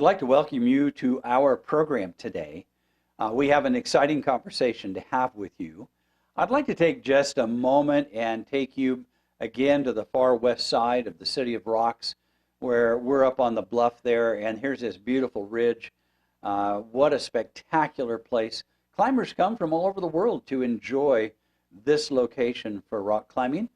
like to welcome you to our program today. We have an exciting conversation to have with you. I'd like to take just a moment and take you again to the far west side of the City of Rocks, where we're up on the bluff there, and here's this beautiful ridge. What a spectacular place. Climbers come from all over the world to enjoy this location for rock climbing.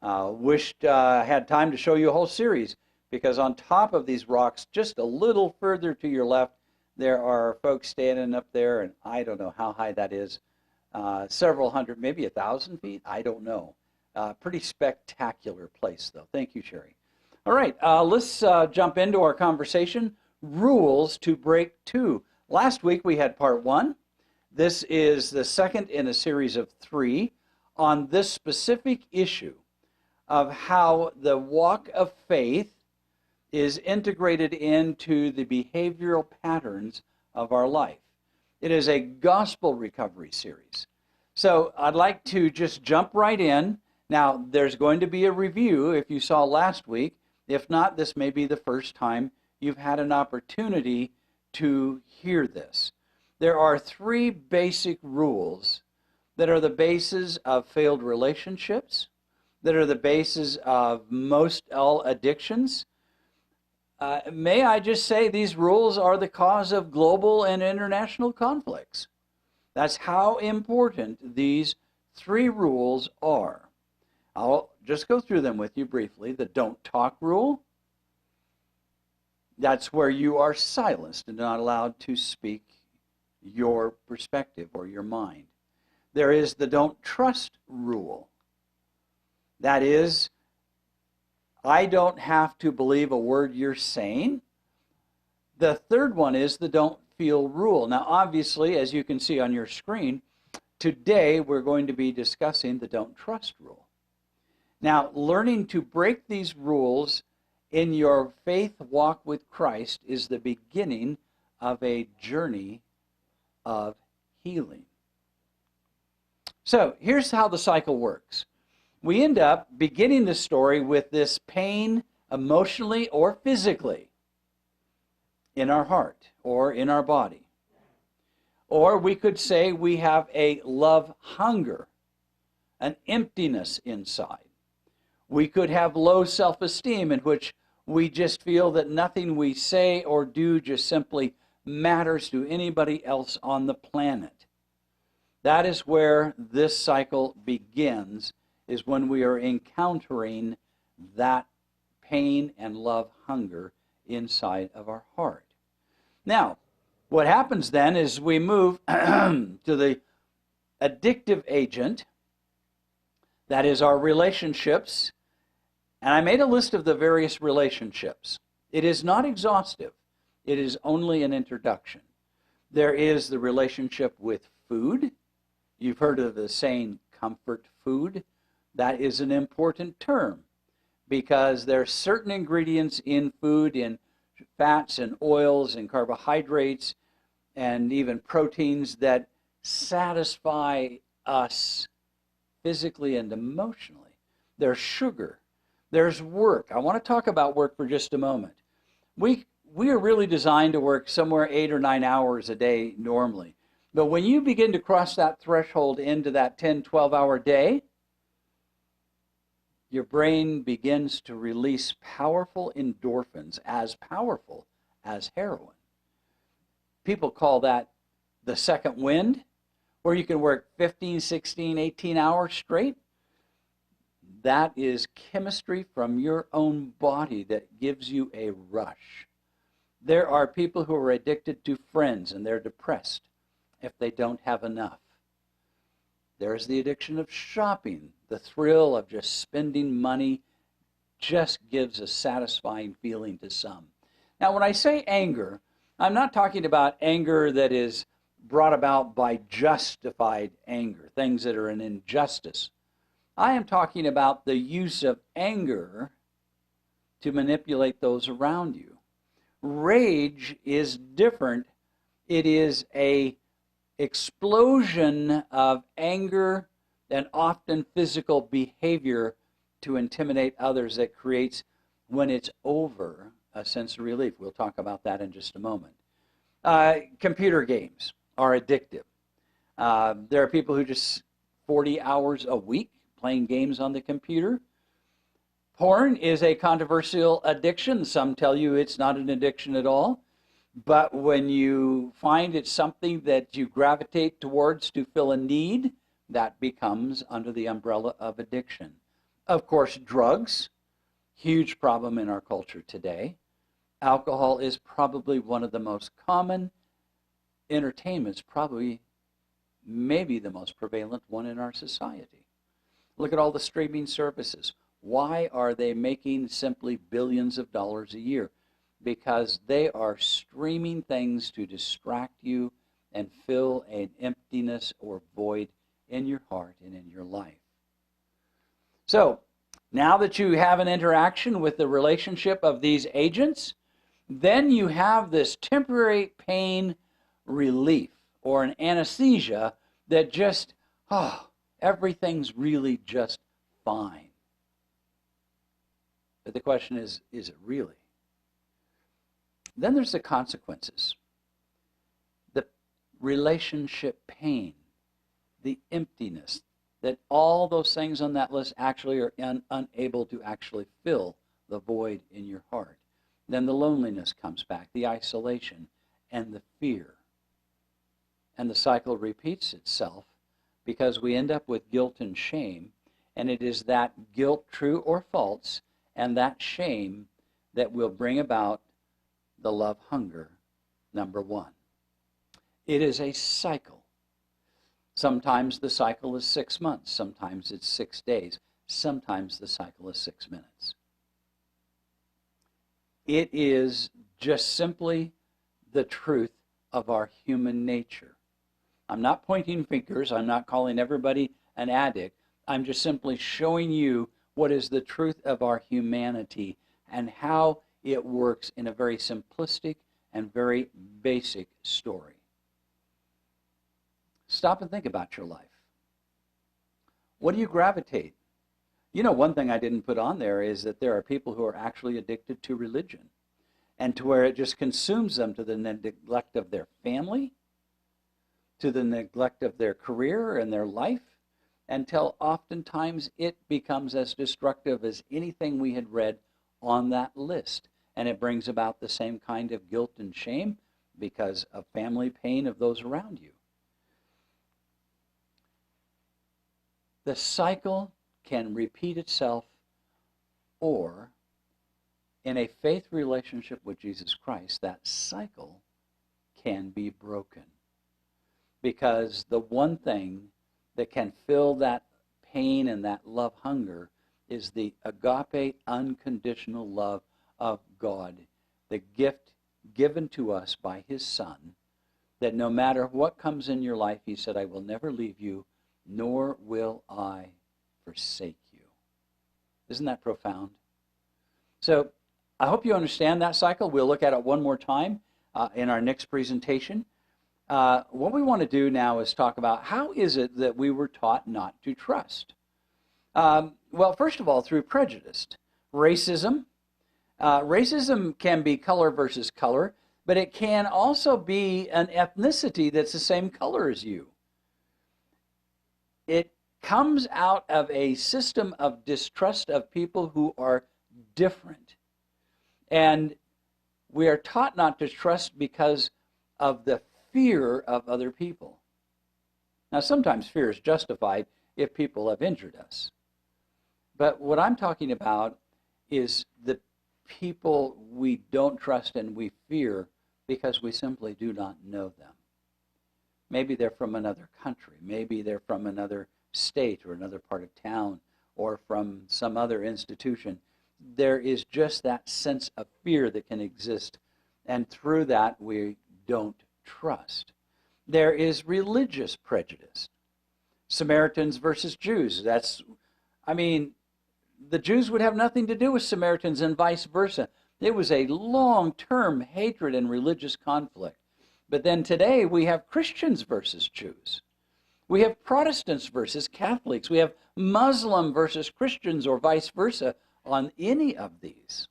Wished I had time to show you a whole series, because on top of these rocks, just a little further to your left, there are folks standing up there, and I don't know how high that is, several hundred, maybe 1,000 feet, I don't know. Pretty spectacular place, though. Thank you, Sherry. All right, let's jump into our conversation. Rules to break two. Last week we had part one. This is the second in a series of 3 on this specific issue of how the walk of faith is integrated into the behavioral patterns of our life. It is a gospel recovery series. So I'd like to just jump right in. Now, there's going to be a review if you saw last week. If not, this may be the first time you've had an opportunity to hear this. There are 3 basic rules that are the basis of failed relationships, that are the basis of most all addictions. May I just say these rules are the cause of global and international conflicts. That's how important these 3 rules are. I'll just go through them with you briefly. The don't talk rule. That's where you are silenced and not allowed to speak your perspective or your mind. There is the don't trust rule. That is, I don't have to believe a word you're saying. The third one is the don't feel rule. Now, obviously, as you can see on your screen, today we're going to be discussing the don't trust rule. Now, learning to break these rules in your faith walk with Christ is the beginning of a journey of healing. So, here's how the cycle works. We end up beginning the story with this pain, emotionally or physically, in our heart or in our body. Or we could say we have a love hunger, an emptiness inside. We could have low self-esteem, in which we just feel that nothing we say or do just simply matters to anybody else on the planet. That is where this cycle begins, is when we are encountering that pain and love hunger inside of our heart. Now, what happens then is we move to the addictive agent, that is our relationships. And I made a list of the various relationships. It is not exhaustive. It is only an introduction. There is the relationship with food. You've heard of the saying, comfort food. That is an important term, because there are certain ingredients in food, in fats and oils and carbohydrates and even proteins, that satisfy us physically and emotionally. There's sugar. There's work. I want to talk about work for just a moment. We are really designed to work somewhere 8 or 9 hours a day normally. But when you begin to cross that threshold into that 10, 12-hour day, your brain begins to release powerful endorphins, as powerful as heroin. People call that the second wind, where you can work 15, 16, 18 hours straight. That is chemistry from your own body that gives you a rush. There are people who are addicted to friends, and they're depressed if they don't have enough. There's the addiction of shopping. The thrill of just spending money just gives a satisfying feeling to some. Now, when I say anger, I'm not talking about anger that is brought about by justified anger, things that are an injustice. I am talking about the use of anger to manipulate those around you. Rage is different. It is an explosion of anger and often physical behavior to intimidate others that creates, when it's over, a sense of relief. We'll talk about that in just a moment. Computer games are addictive. There are people who just 40 hours a week playing games on the computer. Porn is a controversial addiction. Some tell you it's not an addiction at all. But when you find it's something that you gravitate towards to fill a need, that becomes under the umbrella of addiction. Of course, drugs, huge problem in our culture today. Alcohol is probably one of the most common entertainments, probably maybe the most prevalent one in our society. Look at all the streaming services. Why are they making simply billions of dollars a year? Because they are streaming things to distract you and fill an emptiness or void in your heart and in your life. So, now that you have an interaction with the relationship of these agents, then you have this temporary pain relief or an anesthesia that just, everything's really just fine. But the question is it really? Then there's the consequences. The relationship pain, the emptiness, that all those things on that list actually are unable to actually fill the void in your heart. Then the loneliness comes back, the isolation, and the fear. And the cycle repeats itself because we end up with guilt and shame, and it is that guilt, true or false, and that shame that will bring about the love hunger, number one. It is a cycle. Sometimes the cycle is 6 months. Sometimes it's 6 days. Sometimes the cycle is 6 minutes. It is just simply the truth of our human nature. I'm not pointing fingers. I'm not calling everybody an addict. I'm just simply showing you what is the truth of our humanity and how it works in a very simplistic and very basic story. Stop and think about your life. What do you gravitate? You know, one thing I didn't put on there is that there are people who are actually addicted to religion, and to where it just consumes them to the neglect of their family, to the neglect of their career and their life, until oftentimes it becomes as destructive as anything we had read on that list. And it brings about the same kind of guilt and shame because of family pain of those around you. The cycle can repeat itself, or in a faith relationship with Jesus Christ, that cycle can be broken. Because the one thing that can fill that pain and that love hunger is the agape, unconditional love of God, the gift given to us by His Son, that no matter what comes in your life, He said, I will never leave you, nor will I forsake you. Isn't that profound? So I hope you understand that cycle. We'll look at it one more time in our next presentation. What we want to do now is talk about how is it that we were taught not to trust. Well, first of all, through prejudice. Racism. Racism can be color versus color, but it can also be an ethnicity that's the same color as you. It comes out of a system of distrust of people who are different. And we are taught not to trust because of the fear of other people. Now, sometimes fear is justified if people have injured us. But what I'm talking about is the people we don't trust and we fear because we simply do not know them. Maybe they're from another country. Maybe they're from another state or another part of town or from some other institution. There is just that sense of fear that can exist, and through that we don't trust. There is religious prejudice. Samaritans versus Jews. The Jews would have nothing to do with Samaritans and vice versa. It was a long-term hatred and religious conflict. But then today we have Christians versus Jews. We have Protestants versus Catholics. We have Muslim versus Christians or vice versa on any of these.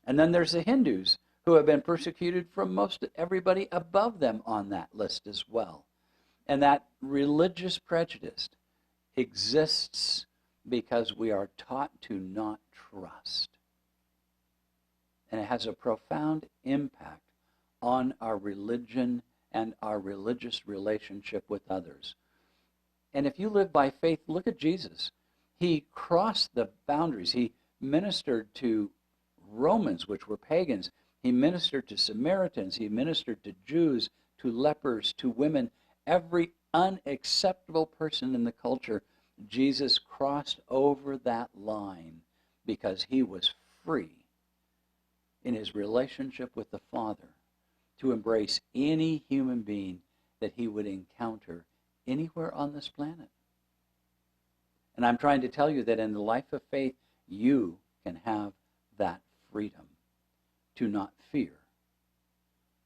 And then there's the Hindus, who have been persecuted from most everybody above them on that list as well. And that religious prejudice exists because we are taught to not trust. And it has a profound impact on our religion and our religious relationship with others. And if you live by faith, look at Jesus. He crossed the boundaries. He ministered to Romans, which were pagans. He ministered to Samaritans. He ministered to Jews, to lepers, to women. Every unacceptable person in the culture, Jesus crossed over that line because he was free in his relationship with the Father to embrace any human being that he would encounter anywhere on this planet. And I'm trying to tell you that in the life of faith, you can have that freedom to not fear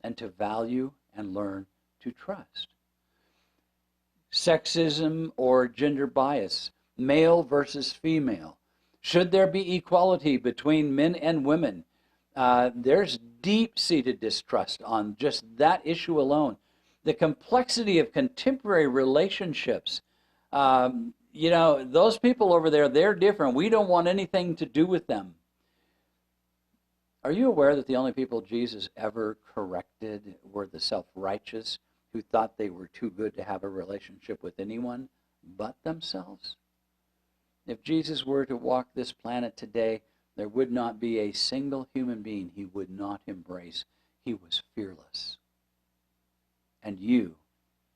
and to value and learn to trust. Sexism or gender bias, male versus female. Should there be equality between men and women? There's deep-seated distrust on just that issue alone. The complexity of contemporary relationships. Those people over there, they're different. We don't want anything to do with them. Are you aware that the only people Jesus ever corrected were the self-righteous who thought they were too good to have a relationship with anyone but themselves? If Jesus were to walk this planet today, there would not be a single human being he would not embrace. He was fearless. And you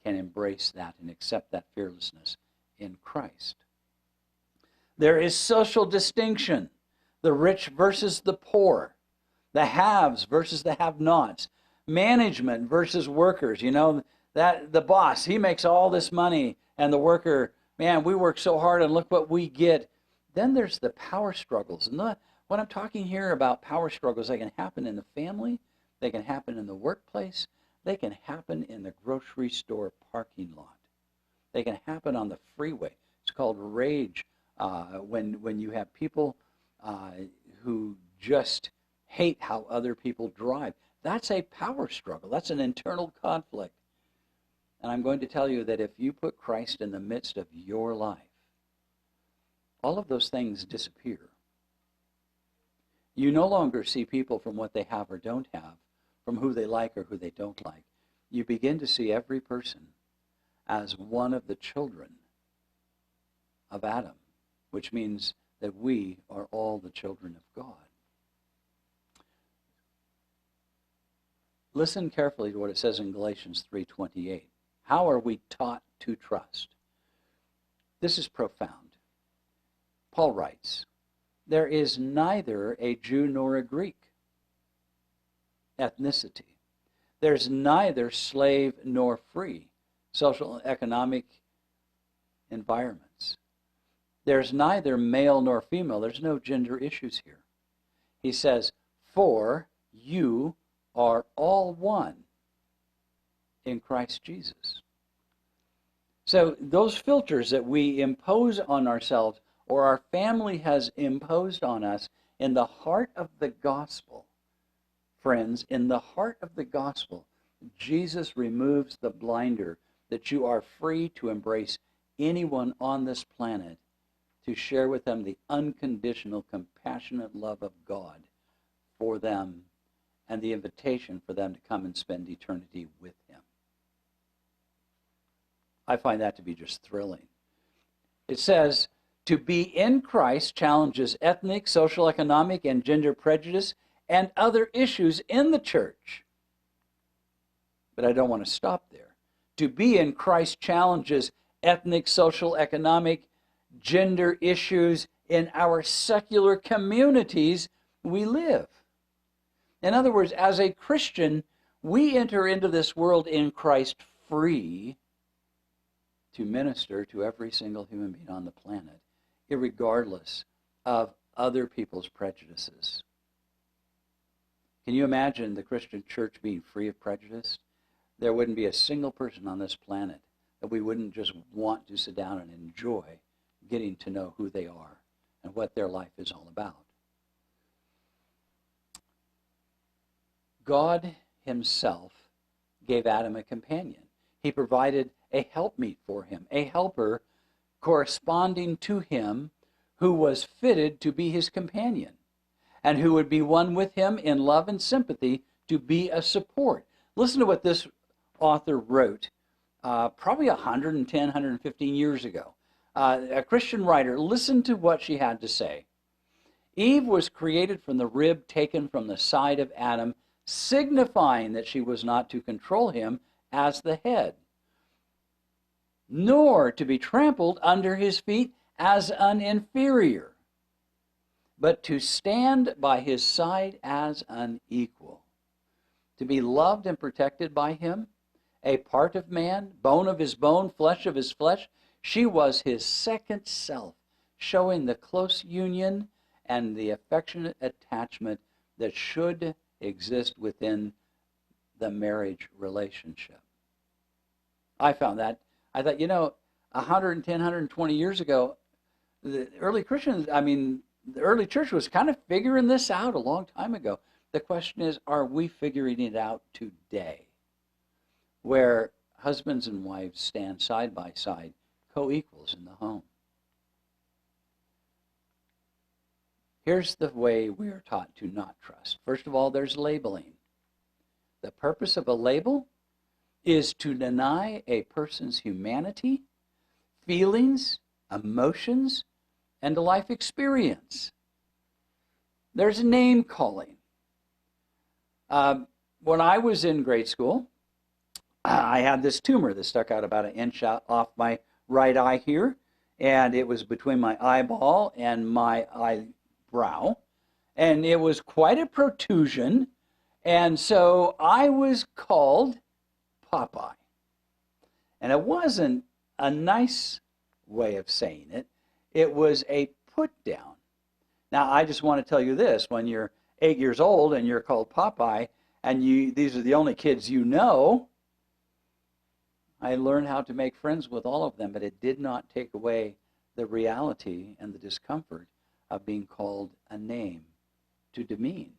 can embrace that and accept that fearlessness in Christ. There is social distinction, the rich versus the poor, the haves versus the have-nots, management versus workers. That the boss, he makes all this money, and the worker, man, we work so hard and look what we get. Then there's the power struggles. And what I'm talking here about power struggles, they can happen in the family, they can happen in the workplace, they can happen in the grocery store parking lot. They can happen on the freeway. It's called rage when you have people who just hate how other people drive. That's a power struggle. That's an internal conflict. And I'm going to tell you that if you put Christ in the midst of your life, all of those things disappear. You no longer see people from what they have or don't have, from who they like or who they don't like. You begin to see every person as one of the children of Adam, which means that we are all the children of God. Listen carefully to what it says in Galatians 3:28. How are we taught to trust? This is profound. Paul writes, there is neither a Jew nor a Greek. Ethnicity. There's neither slave nor free. Social and economic environments. There's neither male nor female. There's no gender issues here. He says, for you are all one in Christ Jesus. So those filters that we impose on ourselves or our family has imposed on us in the heart of the gospel, friends, in the heart of the gospel, Jesus removes the blinder that you are free to embrace anyone on this planet, to share with them the unconditional, compassionate love of God for them and the invitation for them to come and spend eternity with him. I find that to be just thrilling. It says, to be in Christ challenges ethnic, social, economic, and gender prejudice and other issues in the church. But I don't want to stop there. To be in Christ challenges ethnic, social, economic, gender issues in our secular communities we live. In other words, as a Christian, we enter into this world in Christ free to minister to every single human being on the planet, irregardless of other people's prejudices. Can you imagine the Christian church being free of prejudice? There wouldn't be a single person on this planet that we wouldn't just want to sit down and enjoy getting to know who they are and what their life is all about. God himself gave Adam a companion. He provided a helpmeet for him, a helper corresponding to him who was fitted to be his companion and who would be one with him in love and sympathy to be a support. Listen to what this author wrote probably 110, 115 years ago. A Christian writer, listen to what she had to say. Eve was created from the rib taken from the side of Adam, signifying that she was not to control him as the head, nor to be trampled under his feet as an inferior, but to stand by his side as an equal, to be loved and protected by him, a part of man, bone of his bone, flesh of his flesh. She was his second self, showing the close union and the affectionate attachment that should exist within the marriage relationship. I found that. I thought, 110, 120 years ago, the early Christians, the early church was kind of figuring this out a long time ago. The question is, are we figuring it out today? Where husbands and wives stand side by side, co-equals in the home. Here's the way we are taught to not trust. First of all, there's labeling. The purpose of a label is to deny a person's humanity, feelings, emotions, and life experience. There's name calling. When I was in grade school, I had this tumor that stuck out about an inch off my right eye here, and it was between my eyeball and my eyebrow, and it was quite a protrusion, and so I was called Popeye. And it wasn't a nice way of saying it. It was a put down. Now, I just want to tell you this. When you're 8 years old and you're called Popeye, and these are the only kids you know, I learned how to make friends with all of them, but it did not take away the reality and the discomfort of being called a name to demean.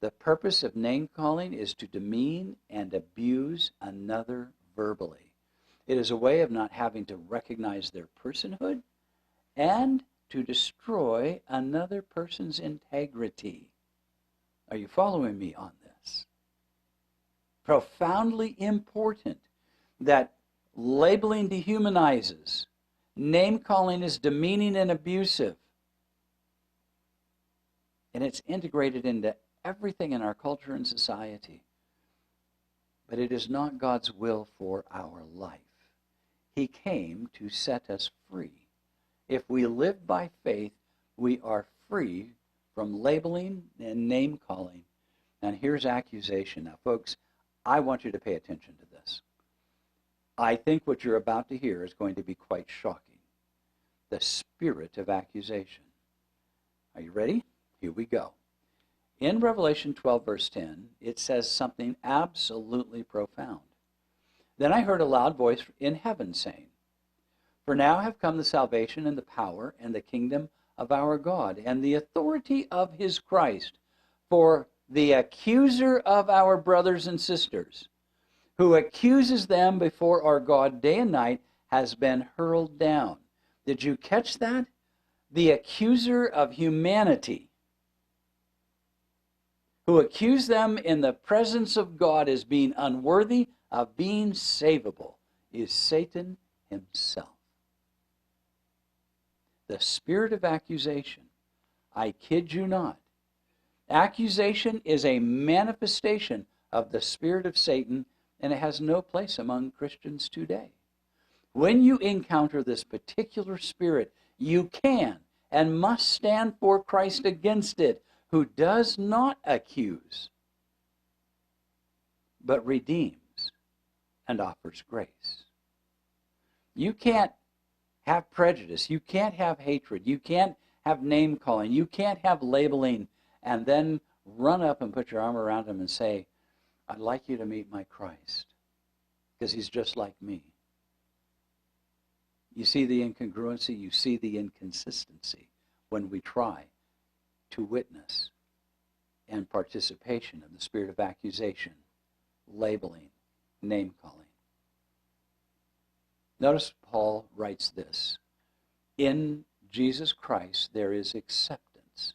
The purpose of name calling is to demean and abuse another verbally. It is a way of not having to recognize their personhood and to destroy another person's integrity. Are you following me on this? Profoundly important that labeling dehumanizes. Name calling is demeaning and abusive. And it's integrated into everything in our culture and society. But it is not God's will for our life. He came to set us free. If we live by faith, we are free from labeling and name calling. And here's accusation. Now, folks, I want you to pay attention to this. I think what you're about to hear is going to be quite shocking. The spirit of accusation. Are you ready? Here we go. In Revelation 12, verse 10, it says something absolutely profound. Then I heard a loud voice in heaven saying, "For now have come the salvation and the power and the kingdom of our God and the authority of his Christ. For the accuser of our brothers and sisters, who accuses them before our God day and night, has been hurled down." Did you catch that? The accuser of humanity, who accused them in the presence of God as being unworthy of being savable, is Satan himself. The spirit of accusation, I kid you not. Accusation is a manifestation of the spirit of Satan, and it has no place among Christians today. When you encounter this particular spirit, you can and must stand for Christ against it, who does not accuse, but redeems and offers grace. You can't have prejudice. You can't have hatred. You can't have name calling. You can't have labeling and then run up and put your arm around him and say, "I'd like you to meet my Christ because he's just like me." You see the incongruency, you see the inconsistency when we try to witness and participation of the spirit of accusation, labeling, name-calling. Notice Paul writes this: in Jesus Christ there is acceptance.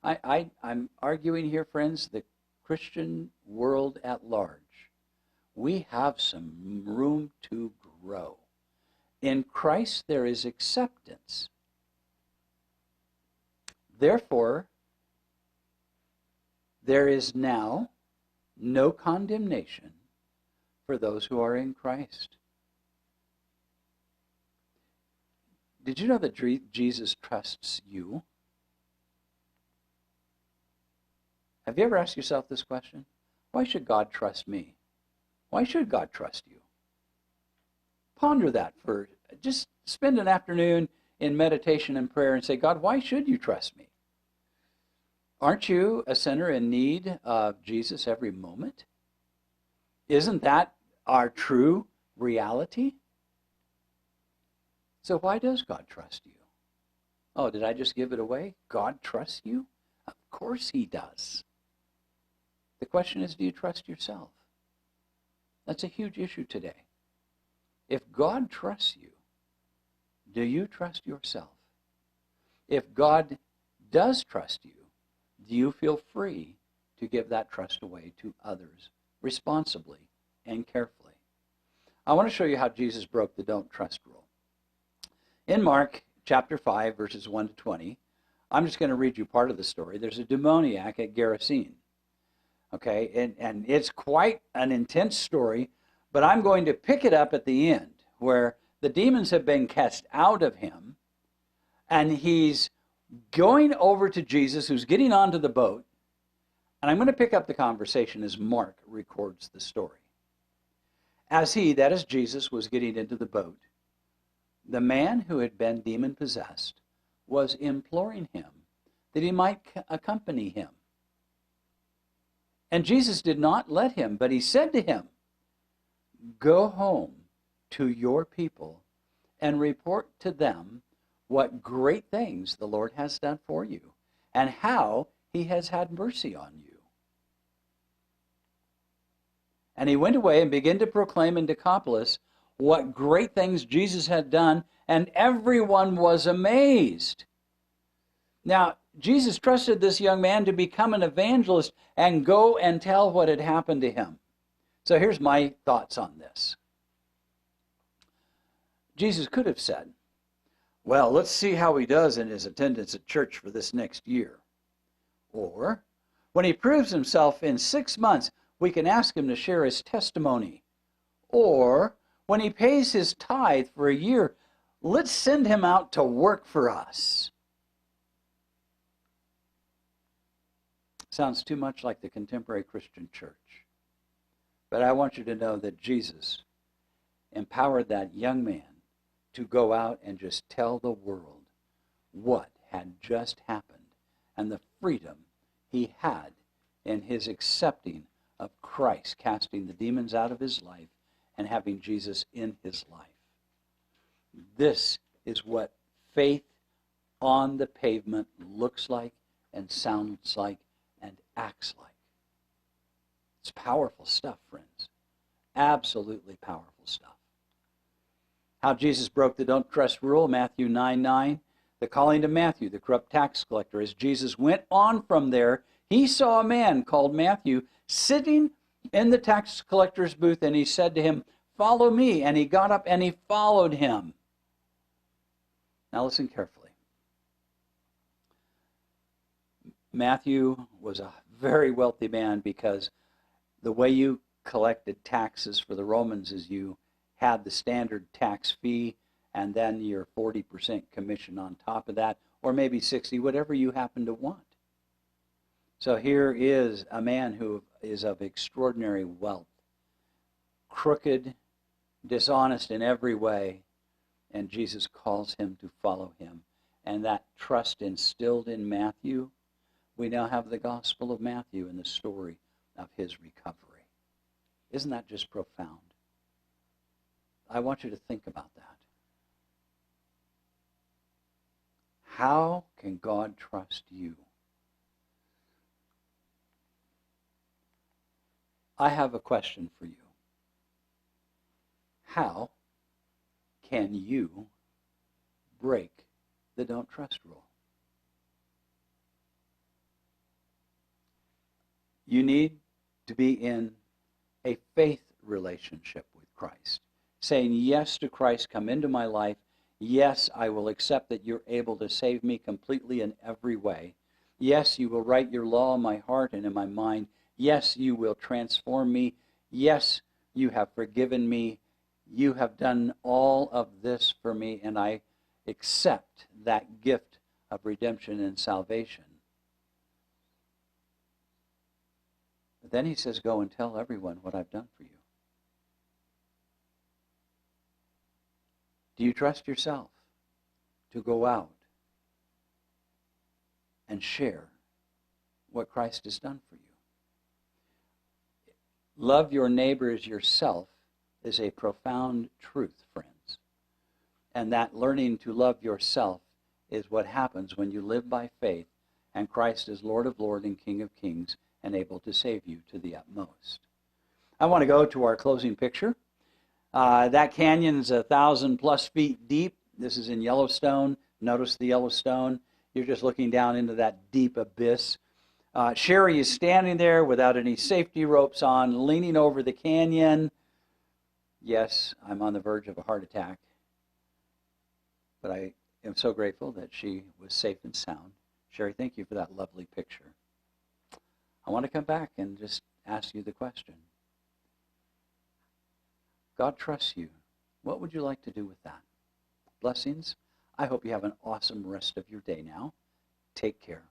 I'm arguing here, friends, the Christian world at large, we have some room to grow. In Christ there is acceptance. Therefore, there is now no condemnation for those who are in Christ. Did you know that Jesus trusts you? Have you ever asked yourself this question? Why should God trust me? Why should God trust you? Ponder that for just spend an afternoon in meditation and prayer and say, God, why should you trust me? Aren't you a sinner in need of Jesus every moment? Isn't that our true reality? So why does God trust you? Oh, did I just give it away? God trusts you? Of course he does. The question is, do you trust yourself? That's a huge issue today. If God trusts you, do you trust yourself? If God does trust you, do you feel free to give that trust away to others responsibly and carefully? I want to show you how Jesus broke the don't trust rule. In Mark chapter 5, verses 1 to 20, I'm just going to read you part of the story. There's a demoniac at Gerasene. Okay, and it's quite an intense story, but I'm going to pick it up at the end where the demons have been cast out of him, and he's going over to Jesus, who's getting onto the boat, and I'm going to pick up the conversation as Mark records the story. As he, that is Jesus, was getting into the boat, the man who had been demon-possessed was imploring him that he might accompany him. And Jesus did not let him, but he said to him, go home to your people and report to them what great things the Lord has done for you and how he has had mercy on you. And he went away and began to proclaim in Decapolis what great things Jesus had done, and everyone was amazed. Now, Jesus trusted this young man to become an evangelist and go and tell what had happened to him. So here's my thoughts on this. Jesus could have said, well, let's see how he does in his attendance at church for this next year. Or, when he proves himself in 6 months, we can ask him to share his testimony. Or, when he pays his tithe for a year, let's send him out to work for us. Sounds too much like the contemporary Christian church. But I want you to know that Jesus empowered that young man to go out and just tell the world what had just happened and the freedom he had in his accepting of Christ, casting the demons out of his life and having Jesus in his life. This is what faith on the pavement looks like and sounds like and acts like. It's powerful stuff, friends. Absolutely powerful stuff. How Jesus broke the don't trust rule, Matthew 9:9. The calling to Matthew, the corrupt tax collector. As Jesus went on from there, he saw a man called Matthew sitting in the tax collector's booth, and he said to him, follow me. And he got up and he followed him. Now listen carefully. Matthew was a very wealthy man because the way you collected taxes for the Romans is you had the standard tax fee and then your 40% commission on top of that, or maybe 60, whatever you happen to want. So here is a man who is of extraordinary wealth, crooked, dishonest in every way, and Jesus calls him to follow him. And that trust instilled in Matthew, we now have the Gospel of Matthew and the story of his recovery. Isn't that just profound? I want you to think about that. How can God trust you? I have a question for you. How can you break the don't trust rule? You need to be in a faith relationship with Christ, saying yes to Christ, come into my life. Yes, I will accept that you're able to save me completely in every way. Yes, you will write your law in my heart and in my mind. Yes, you will transform me. Yes, you have forgiven me. You have done all of this for me, and I accept that gift of redemption and salvation. But then he says, go and tell everyone what I've done for you. Do you trust yourself to go out and share what Christ has done for you? Love your neighbor as yourself is a profound truth, friends. And that learning to love yourself is what happens when you live by faith and Christ is Lord of Lords and King of Kings and able to save you to the utmost. I want to go to our closing picture. That canyon's 1,000+ feet deep. This is in Yellowstone. Notice the Yellowstone. You're just looking down into that deep abyss. Sherry is standing there without any safety ropes on, leaning over the canyon. Yes, I'm on the verge of a heart attack. But I am so grateful that she was safe and sound. Sherry, thank you for that lovely picture. I want to come back and just ask you the question. God trusts you. What would you like to do with that? Blessings. I hope you have an awesome rest of your day now. Take care.